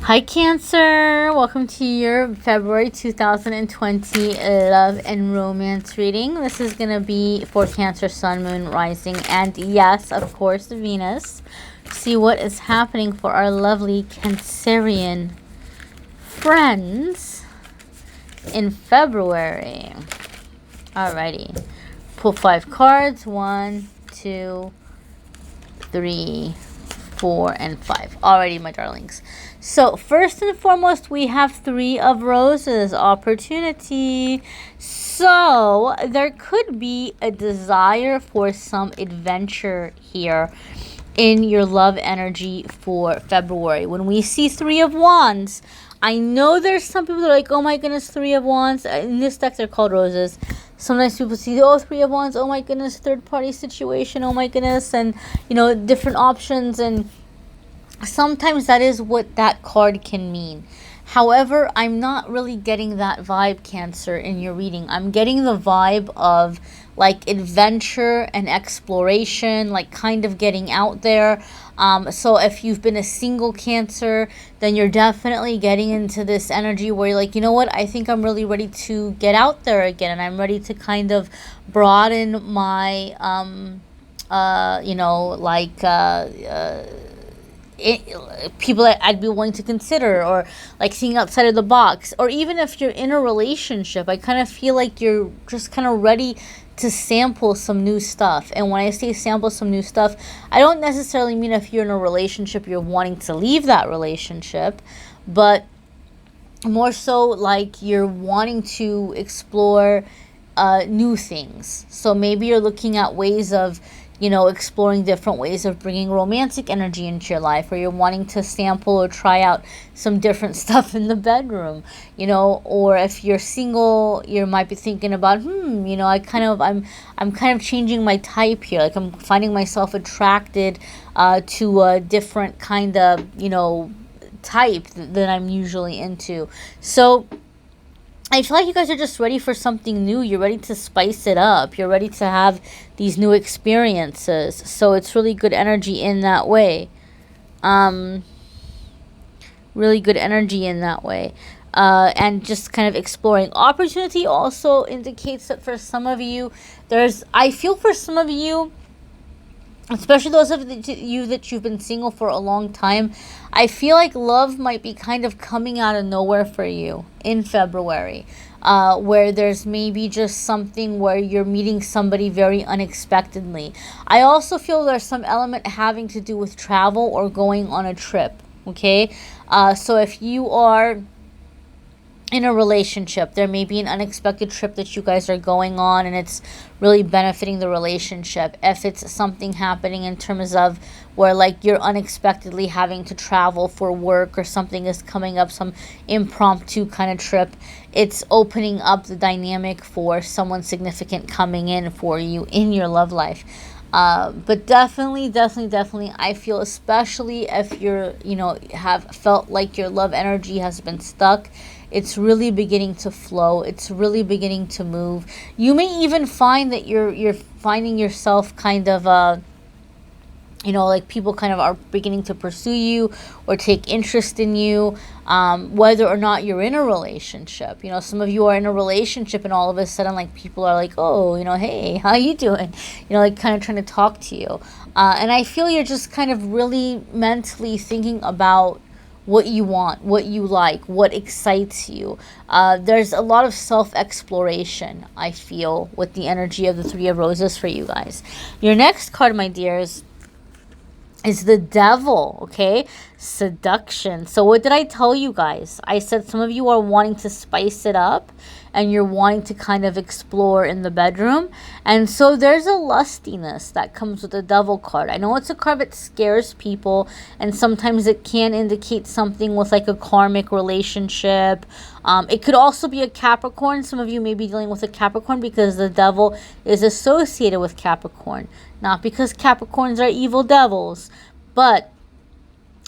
Hi Cancer, welcome to your February 2020 love and romance reading. This is going to be for Cancer, Sun, Moon, Rising, and yes, of course, Venus. See what is happening for our lovely Cancerian friends in February. Alrighty, pull 5 cards. 1, 2, 3, 4, and 5. Alrighty, my darlings. So first and foremost, we have 3 of Roses, opportunity. So there could be a desire for some adventure here in your love energy for February. When we see 3 of Wands, I know there's some people that are like, oh my goodness, 3 of Wands. In this deck, they're called Roses. Sometimes people see, oh, 3 of Wands, oh my goodness, third party situation, oh my goodness, and, you know, different options, and sometimes that is what that card can mean. However, I'm not really getting that vibe, Cancer, in your reading. I'm getting the vibe of like adventure and exploration, like kind of getting out there. So if you've been a single Cancer, then you're definitely getting into this energy where you're like, you know what, I think I'm really ready to get out there again, and I'm ready to kind of broaden my people that I'd be willing to consider, or like seeing outside of the box. Or even if you're in a relationship, I kind of feel like you're just kind of ready to sample some new stuff. And when I say sample some new stuff, I don't necessarily mean if you're in a relationship you're wanting to leave that relationship, but more so like you're wanting to explore new things. So maybe you're looking at ways of, you know, exploring different ways of bringing romantic energy into your life, or you're wanting to sample or try out some different stuff in the bedroom, you know. Or if you're single, you might be thinking about, you know, I'm kind of changing my type here. Like I'm finding myself attracted to a different kind of, you know, type that I'm usually into. So I feel like you guys are just ready for something new. You're ready to spice it up. You're ready to have these new experiences. So it's really good energy in that way. Really good energy in that way. And just kind of exploring. Opportunity also indicates that for some of you, I feel for some of you, especially those of you that you've been single for a long time, I feel like love might be kind of coming out of nowhere for you in February, where there's maybe just something where you're meeting somebody very unexpectedly. I also feel there's some element having to do with travel or going on a trip, okay? So if you are in a relationship, there may be an unexpected trip that you guys are going on, and it's really benefiting the relationship. If it's something happening in terms of where like you're unexpectedly having to travel for work, or something is coming up, some impromptu kind of trip, it's opening up the dynamic for someone significant coming in for you in your love life. But definitely, I feel, especially if you're, you know, have felt like your love energy has been stuck, it's really beginning to flow. It's really beginning to move. You may even find that you're finding yourself kind of you know, like people kind of are beginning to pursue you or take interest in you, whether or not you're in a relationship. You know, some of you are in a relationship and all of a sudden, like, people are like, oh, you know, hey, how you doing? You know, like kind of trying to talk to you. And I feel you're just kind of really mentally thinking about what you want, what you like, what excites you. There's a lot of self-exploration, I feel, with the energy of the 3 of Roses for you guys. Your next card, my dears, is the Devil, okay? Seduction. So what did I tell you guys? I said some of you are wanting to spice it up, and you're wanting to kind of explore in the bedroom. And so there's a lustiness that comes with the Devil card. I know it's a card that scares people, and sometimes it can indicate something with like a karmic relationship. It could also be a Capricorn. Some of you may be dealing with a Capricorn because the Devil is associated with Capricorn. Not because Capricorns are evil devils, but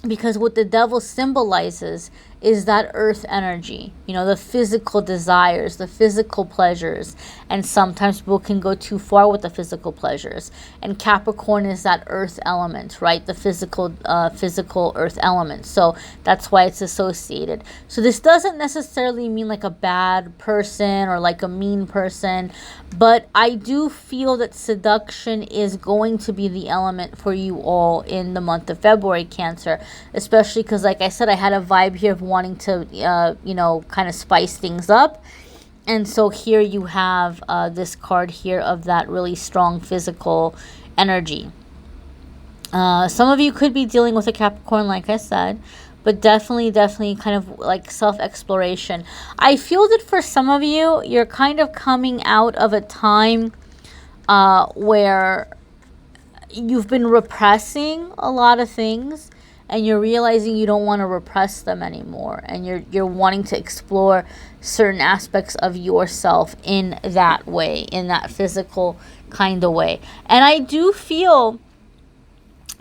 because what the devil symbolizes is that earth energy, you know, the physical desires, the physical pleasures. And sometimes people can go too far with the physical pleasures. And Capricorn is that earth element, right? The physical earth element. So that's why it's associated. So this doesn't necessarily mean like a bad person or like a mean person, but I do feel that seduction is going to be the element for you all in the month of February, Cancer, especially because, like I said, I had a vibe here of wanting to, you know, kind of spice things up. And so here you have this card here of that really strong physical energy. Some of you could be dealing with a Capricorn, like I said, but definitely kind of like self-exploration. I feel that for some of you, you're kind of coming out of a time where you've been repressing a lot of things, and you're realizing you don't want to repress them anymore, and you're wanting to explore certain aspects of yourself in that way, in that physical kind of way. And I do feel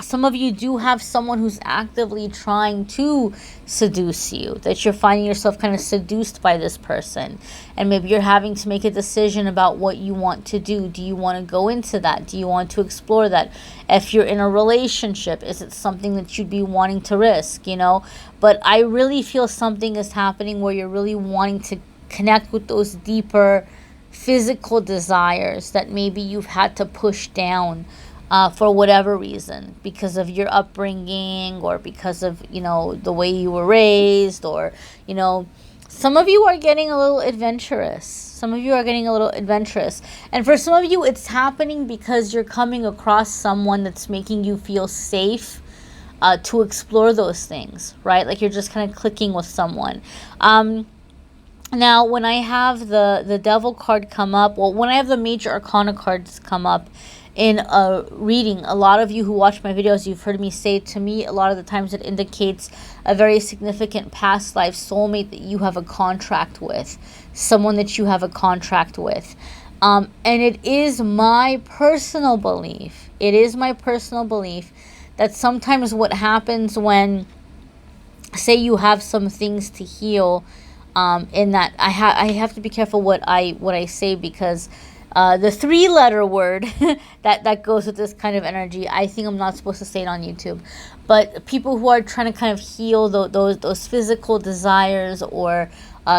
some of you do have someone who's actively trying to seduce you, that you're finding yourself kind of seduced by this person. And maybe you're having to make a decision about what you want to do. Do you want to go into that? Do you want to explore that? If you're in a relationship, is it something that you'd be wanting to risk, you know? But I really feel something is happening where you're really wanting to connect with those deeper physical desires that maybe you've had to push down for whatever reason, because of your upbringing, or because of, you know, the way you were raised, or, you know, some of you are getting a little adventurous. Some of you are getting a little adventurous. And for some of you, it's happening because you're coming across someone that's making you feel safe to explore those things, right? Like you're just kind of clicking with someone. Now, when I have the Devil card come up, well, when I have the Major Arcana cards come up, in a reading, a lot of you who watch my videos, you've heard me say, to me, a lot of the times it indicates a very significant past life soulmate that you have a contract with, someone that you have a contract with. And it is my personal belief, that sometimes what happens when, say you have some things to heal, in that, I have to be careful what I say, because the 3-letter word that goes with this kind of energy, I think I'm not supposed to say it on YouTube. But people who are trying to kind of heal those physical desires, or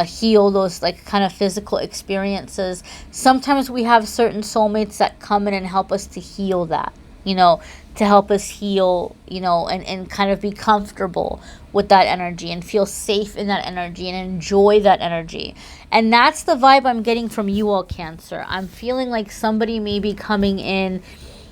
heal those like kind of physical experiences, sometimes we have certain soulmates that come in and help us to heal that, you know, to help us heal, you know, and kind of be comfortable with that energy and feel safe in that energy and enjoy that energy. And that's the vibe I'm getting from you all, Cancer. I'm feeling like somebody may be coming in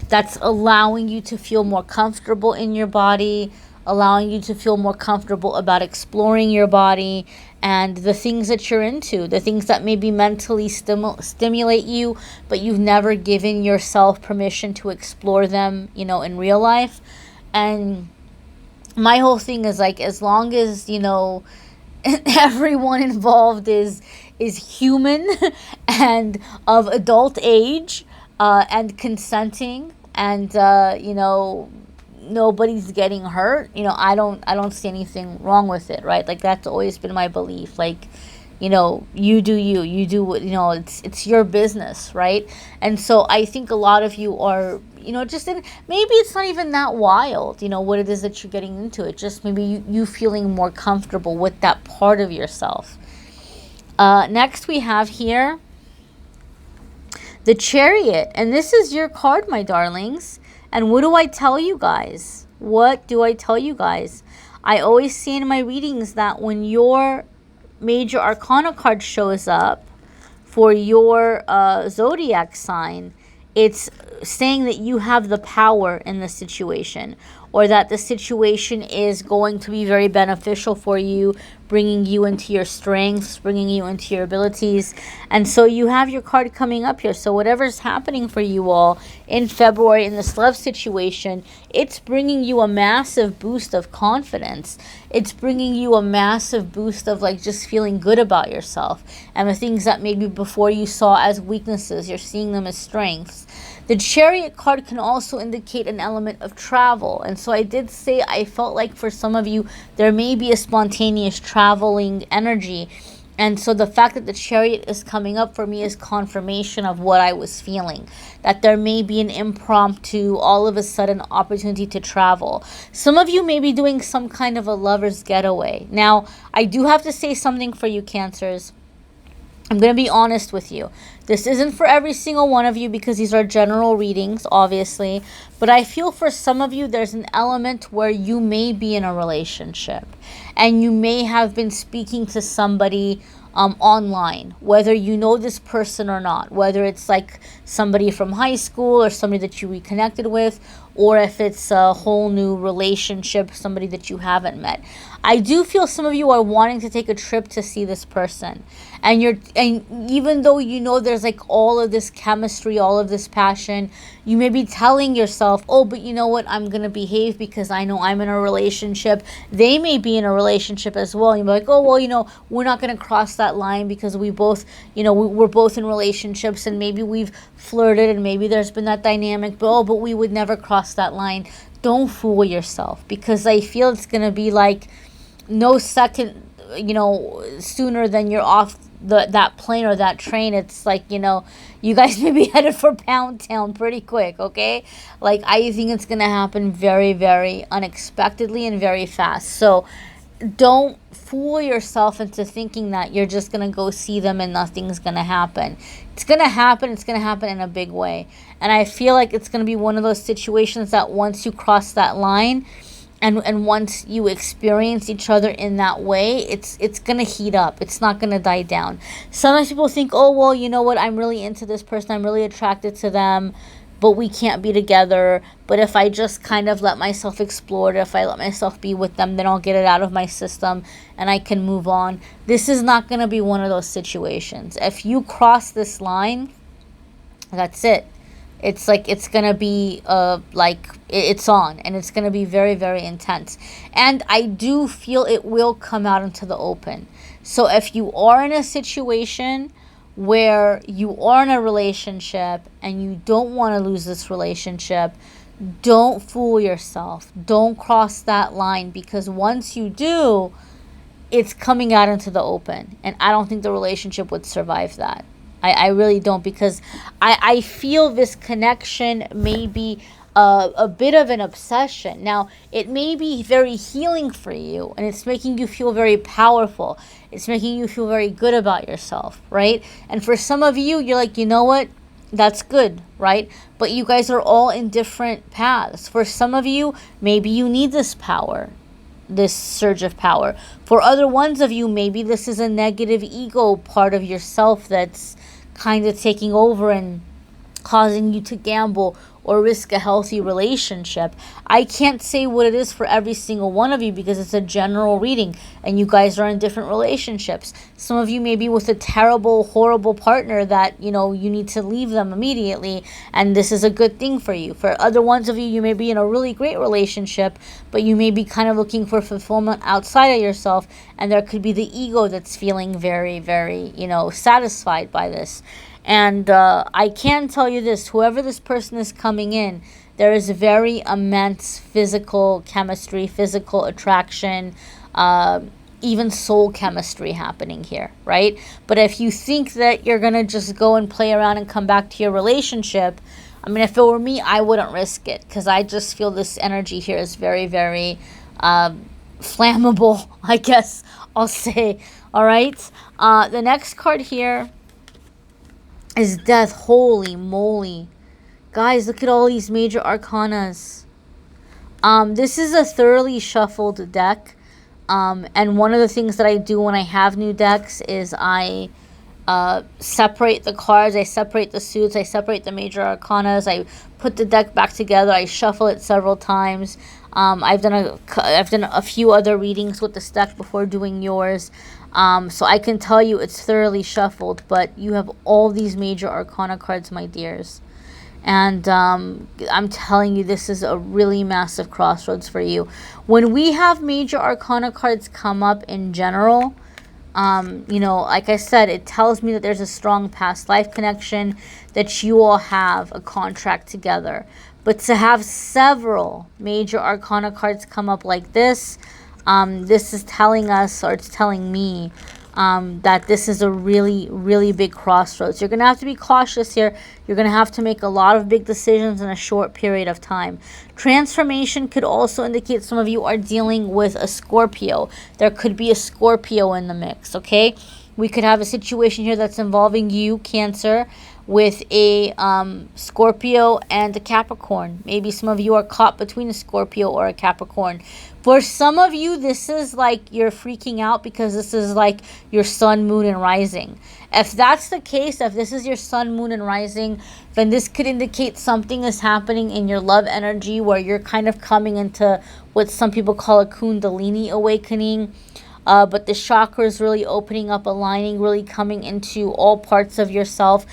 that's allowing you to feel more comfortable in your body, allowing you to feel more comfortable about exploring your body and the things that you're into, the things that maybe mentally stimulate you, but you've never given yourself permission to explore them, you know, in real life. And my whole thing is like, as long as, you know, everyone involved is human and of adult age, and consenting, and you know, nobody's getting hurt, you know, I don't see anything wrong with it, right? Like that's always been my belief. Like, you know, you do what, you know, it's your business, right? And so I think a lot of you are, you know, just in, maybe it's not even that wild, you know, what it is that you're getting into. It just maybe you feeling more comfortable with that part of yourself. Next we have here the Chariot, and this is your card, my darlings. And what do I tell you guys? What do I tell you guys? I always say in my readings that when your Major Arcana card shows up for your zodiac sign, it's saying that you have the power in the situation, or that the situation is going to be very beneficial for you, bringing you into your strengths, bringing you into your abilities. And so you have your card coming up here. So whatever's happening for you all in February in this love situation, it's bringing you a massive boost of confidence. It's bringing you a massive boost of like just feeling good about yourself. And the things that maybe before you saw as weaknesses, you're seeing them as strengths. The Chariot card can also indicate an element of travel. And so I did say I felt like for some of you, there may be a spontaneous traveling energy. And so the fact that the Chariot is coming up for me is confirmation of what I was feeling. That there may be an impromptu, all of a sudden opportunity to travel. Some of you may be doing some kind of a lover's getaway. Now, I do have to say something for you, Cancers. I'm going to be honest with you. This isn't for every single one of you because these are general readings, obviously. But I feel for some of you, there's an element where you may be in a relationship. And you may have been speaking to somebody online, whether you know this person or not. Whether it's like somebody from high school or somebody that you reconnected with. Or if it's a whole new relationship, somebody that you haven't met. I do feel some of you are wanting to take a trip to see this person. And even though you know there's like all of this chemistry, all of this passion, you may be telling yourself, oh, but you know what, I'm going to behave because I know I'm in a relationship. They may be in a relationship as well. You're like, oh, well, you know, we're not going to cross that line because we both, you know, we're both in relationships and maybe we've flirted and maybe there's been that dynamic, but we would never cross that line. Don't fool yourself, because I feel it's going to be like no second, you know, sooner than you're off that plane or that train. It's like, you know, you guys may be headed for Pound Town pretty quick, okay? Like, I think it's going to happen very, very unexpectedly and very fast. So don't fool yourself into thinking that you're just going to go see them and nothing's going to happen. It's going to happen. It's going to happen in a big way. And I feel like it's going to be one of those situations that once you cross that line and once you experience each other in that way, it's going to heat up. It's not going to die down. Sometimes people think, oh, well, you know what? I'm really into this person. I'm really attracted to them, but we can't be together. But if I just kind of let myself explore it, if I let myself be with them, then I'll get it out of my system and I can move on. This is not going to be one of those situations. If you cross this line, that's it. It's like it's going to be like it's on, and it's going to be very, very intense. And I do feel it will come out into the open. So if you are in a situation where you are in a relationship and you don't want to lose this relationship, don't fool yourself. Don't cross that line, because once you do, it's coming out into the open. And I don't think the relationship would survive that. I really don't, because I feel this connection may be a bit of an obsession. Now, it may be very healing for you, and it's making you feel very powerful. It's making you feel very good about yourself, right? And for some of you, you're like, you know what? That's good, right? But you guys are all in different paths. For some of you, maybe you need this power, this surge of power. For other ones of you, maybe this is a negative ego part of yourself that's kind of taking over and causing you to gamble or risk a healthy relationship. I can't say what it is for every single one of you because it's a general reading and you guys are in different relationships. Some of you may be with a terrible, horrible partner that, you know, you need to leave them immediately, and this is a good thing for you. For other ones of you, you may be in a really great relationship, but you may be kind of looking for fulfillment outside of yourself, and there could be the ego that's feeling very, very, you know, satisfied by this. And I can tell you this, whoever this person is coming in, there is very immense physical chemistry, physical attraction, even soul chemistry happening here, right? But if you think that you're going to just go and play around and come back to your relationship, I mean, if it were me, I wouldn't risk it, because I just feel this energy here is very, very flammable, I guess I'll say. All right? The next card here is Death. Holy moly. Guys, look at all these major arcanas. This is a thoroughly shuffled deck. And one of the things that I do when I have new decks is I separate the cards, I separate the suits, I separate the major arcanas, I put the deck back together, I shuffle it several times. I've done a few other readings with this deck before doing yours. So I can tell you it's thoroughly shuffled, but you have all these major arcana cards, my dears. And I'm telling you, this is a really massive crossroads for you. When we have major arcana cards come up in general, you know, like I said, it tells me that there's a strong past life connection, that you all have a contract together. But to have several major arcana cards come up like this is telling us, or it's telling me, that this is a really, really big crossroads. You're going to have to be cautious here. You're going to have to make a lot of big decisions in a short period of time. Transformation could also indicate some of you are dealing with a Scorpio. There could be a Scorpio in the mix, okay? We could have a situation here that's involving you, Cancer, with a Scorpio and a Capricorn. Maybe some of you are caught between a Scorpio or a Capricorn. For some of you, this is like you're freaking out because this is like your sun, moon, and rising. If that's the case, if this is your sun, moon, and rising, then this could indicate something is happening in your love energy where you're kind of coming into what some people call a Kundalini awakening. But the chakra is really opening up, aligning, really coming into all parts of yourself.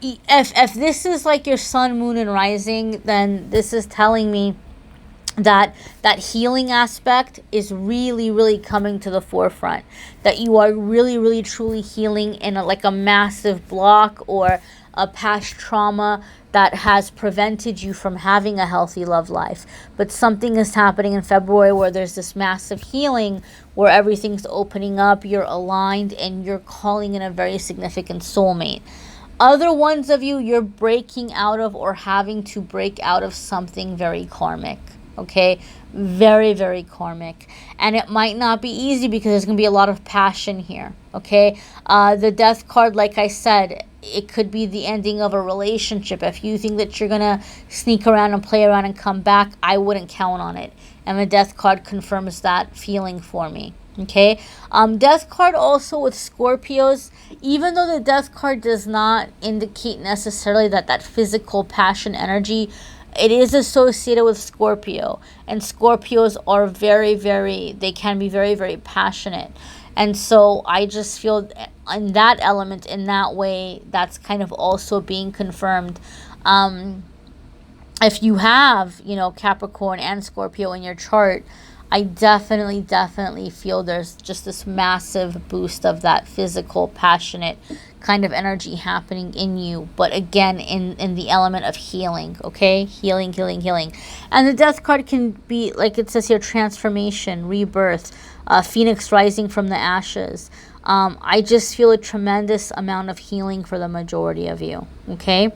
If this is like your sun, moon, and rising, then this is telling me that healing aspect is really, really coming to the forefront. That you are really, really, truly healing in like a massive block or a past trauma that has prevented you from having a healthy love life. But something is happening in February where there's this massive healing, where everything's opening up, you're aligned, and you're calling in a very significant soulmate. Other ones of you, you're breaking out of or having to break out of something very karmic. Okay, very, very karmic, and it might not be easy because there's gonna be a lot of passion here. Okay, the Death card, like I said, it could be the ending of a relationship. If you think that you're gonna sneak around and play around and come back, I wouldn't count on it. And the Death card confirms that feeling for me. Okay, Death card also with Scorpios, even though the Death card does not indicate necessarily that physical passion energy, it is associated with Scorpio, and Scorpios are very, very, they can be very, very passionate. And so I just feel in that element, in that way, that's kind of also being confirmed. If you have, Capricorn and Scorpio in your chart, I definitely feel there's just this massive boost of that physical, passionate kind of energy happening in you, but again in the element of healing. Okay, healing. And the Death card can be, like it says here, transformation, rebirth, phoenix rising from the ashes. I just feel a tremendous amount of healing for the majority of you. Okay,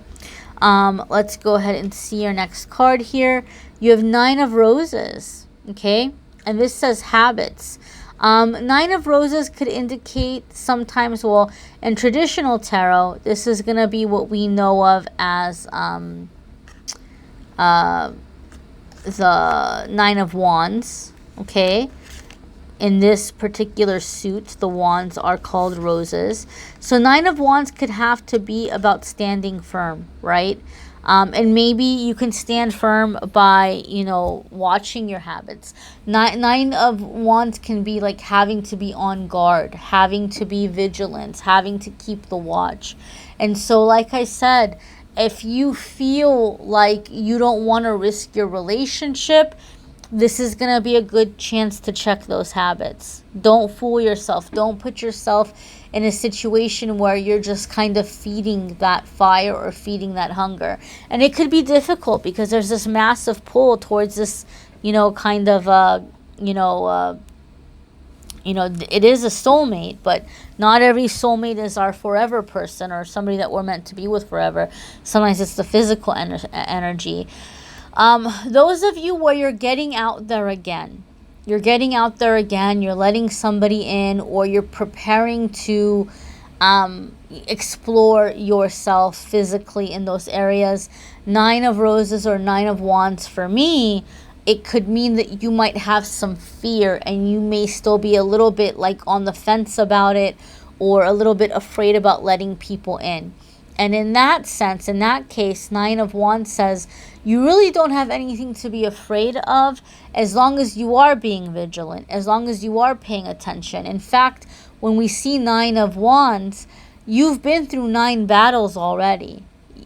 let's go ahead and see your next card here. You have 9 of Roses. Okay, and this says habits. 9 of Roses could indicate sometimes, well, in traditional tarot, this is going to be what we know of as the 9 of Wands, okay? In this particular suit, the wands are called roses. So 9 of Wands could have to be about standing firm, right? And maybe you can stand firm by, watching your habits. 9 of Wands can be like having to be on guard, having to be vigilant, having to keep the watch. And so, like I said, if you feel like you don't want to risk your relationship, this is going to be a good chance to check those habits. Don't fool yourself. Don't put yourself in a situation where you're just kind of feeding that fire or feeding that hunger. And it could be difficult because there's this massive pull towards this, kind of, it is a soulmate, but not every soulmate is our forever person or somebody that we're meant to be with forever. Sometimes it's the physical energy. Those of you where you're getting out there again, you're letting somebody in, or you're preparing to explore yourself physically in those areas. 9 of Roses or 9 of Wands for me, it could mean that you might have some fear and you may still be a little bit like on the fence about it, or a little bit afraid about letting people in. And in that sense, in that case, 9 of Wands says you really don't have anything to be afraid of as long as you are being vigilant, as long as you are paying attention. In fact, when we see 9 of Wands, you've been through 9 battles already.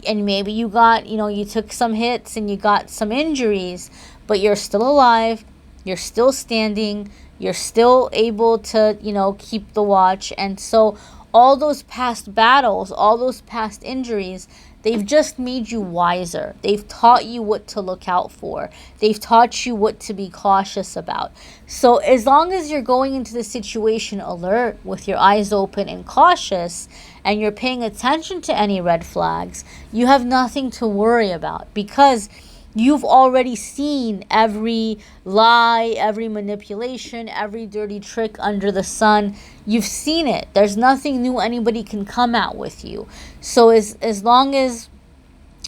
And maybe you got, you took some hits and you got some injuries, but you're still alive, you're still standing, you're still able to, keep the watch. And so all those past battles, all those past injuries, They've just made you wiser. They've taught you what to look out for. They've taught you what to be cautious about. So as long as you're going into the situation alert, with your eyes open and cautious, and you're paying attention to any red flags, you have nothing to worry about, because you've already seen every lie, every manipulation, every dirty trick under the sun. You've seen it. There's nothing new anybody can come at with you. So as long as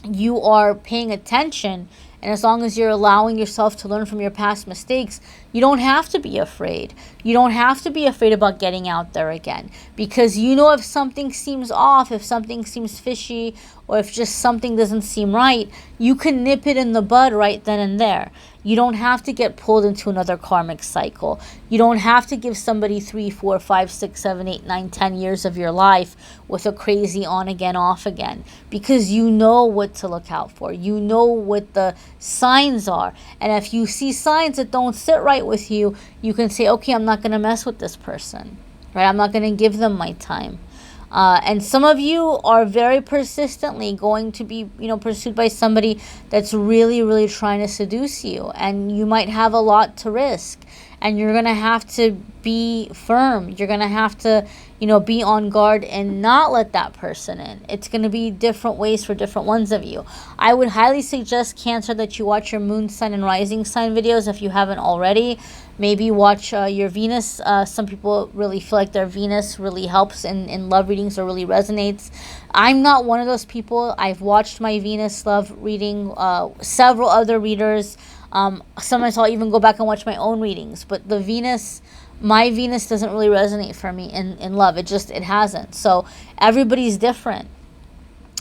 you are paying attention, and as long as you're allowing yourself to learn from your past mistakes, you don't have to be afraid. You don't have to be afraid about getting out there again, because you know if something seems off, if something seems fishy, or if just something doesn't seem right, you can nip it in the bud right then and there. You don't have to get pulled into another karmic cycle. You don't have to give somebody 3, 4, 5, 6, 7, 8, 9, 10 years of your life with a crazy on again, off again, because you know what to look out for. You know what the signs are. And if you see signs that don't sit right with you, you can say, okay, I'm not going to mess with this person, right? I'm not going to give them my time. And some of you are very persistently going to be, pursued by somebody that's really, really trying to seduce you. And you might have a lot to risk. And you're going to have to be firm. You're going to have to, be on guard and not let that person in. It's going to be different ways for different ones of you. I would highly suggest, Cancer, that you watch your moon sign and rising sign videos if you haven't already. Maybe watch your Venus. Some people really feel like their Venus really helps in love readings or really resonates. I'm not one of those people. I've watched my Venus love reading, several other readers. Sometimes I'll even go back and watch my own readings. But my Venus doesn't really resonate for me in love. It hasn't. So everybody's different.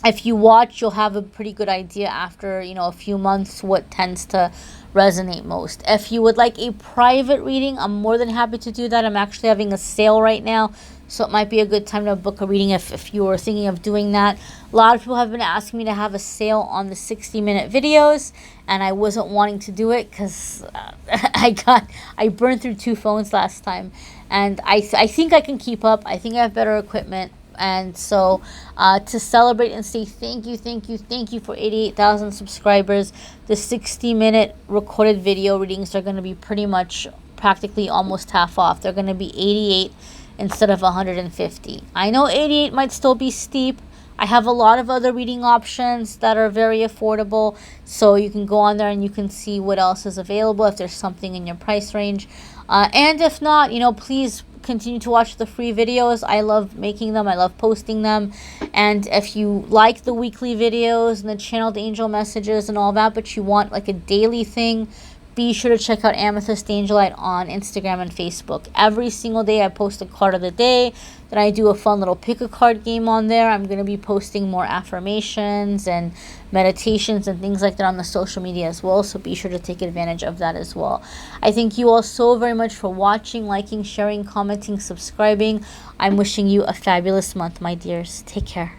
If you watch, you'll have a pretty good idea after, a few months what tends to resonate most. If you would like a private reading, I'm more than happy to do that. I'm actually having a sale right now, so it might be a good time to book a reading if you were thinking of doing that. A lot of people have been asking me to have a sale on the 60-minute videos, and I wasn't wanting to do it because I burned through 2 phones last time, and I think I can keep up. I think I have better equipment. And so to celebrate and say thank you for 88,000 subscribers, the 60-minute recorded video readings are going to be pretty much practically almost half off. They're going to be 88 instead of 150. I know 88 might still be steep. I have a lot of other reading options that are very affordable, so you can go on there and you can see what else is available if there's something in your price range. And if not, please continue to watch the free videos. I love making them. I love posting them. And if you like the weekly videos and the channeled angel messages and all that, but you want like a daily thing, be sure to check out Amethyst Angellight on Instagram and Facebook. Every single day I post a card of the day. Then I do a fun little pick a card game on there. I'm going to be posting more affirmations and meditations and things like that on the social media as well. So be sure to take advantage of that as well. I thank you all so very much for watching, liking, sharing, commenting, subscribing. I'm wishing you a fabulous month, my dears. Take care.